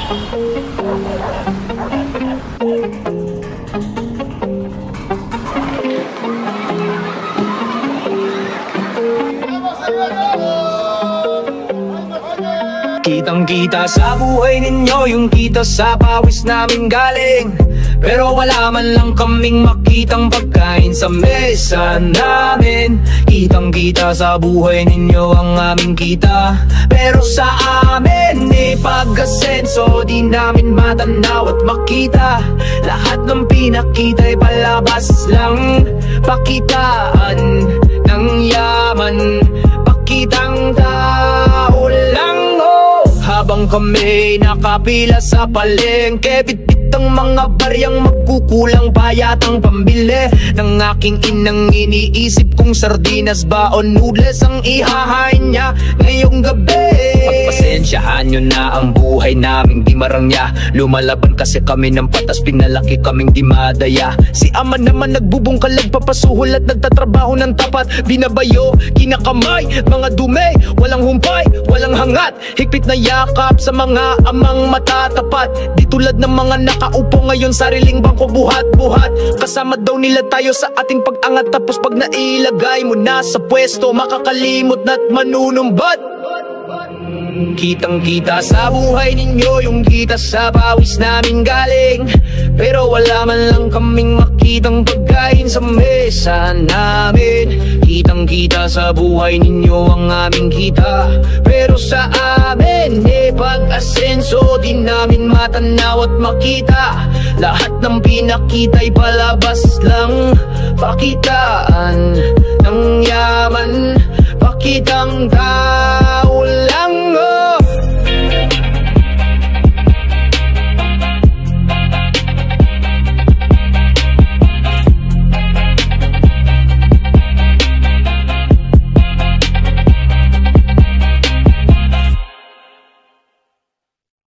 Kitang-kita sa buhay ninyo yung kita sa pawis namin galing, pero wala man lang kaming makitang pagkain sa mesa namin. Kitang-kita sa buhay ninyo ang aming kita, pero sa amin pag-asenso di namin matanaw at makita. Lahat ng pinakita'y palabas lang, pakitaan ng yaman, pakitang tao lang. Habang kami nakapila sa palengke, bit-bit ang mga baryang magkukulang pa yatang pambili ng aking inang iniisip kong sardinas ba o noodles ang ihahain niya ngayong gabi. Pagpasensyahan nyo na ang buhay naming di marangya, lumalaban kasi kami ng patas, pinalaki kaming di madaya. Si ama naman nagbubungkalag, papasuhol at nagtatrabaho ng tapat, binabayo, kinakamay, mga dumi, walang humpay, walang hangat, higpit na yakap sa mga amang matatapat. Di tulad ng mga nakaupo ngayon sariling bangko buhat-buhat, kasama daw nila tayo sa ating pag-angat, tapos pag nailagay mo na sa pwesto makakalimot na't manunumbat. Kitang-kita sa buhay ninyo yung kita sa pawis namin galing, pero wala man lang kaming makitang pagkain sa mesa namin. Kitang-kita sa buhay ninyo ang aming kita, pero sa amin pag-asenso di namin matanaw at makita. Lahat ng pinakita'y palabas lang, pakitaan ng yaman, pakitang tao lang.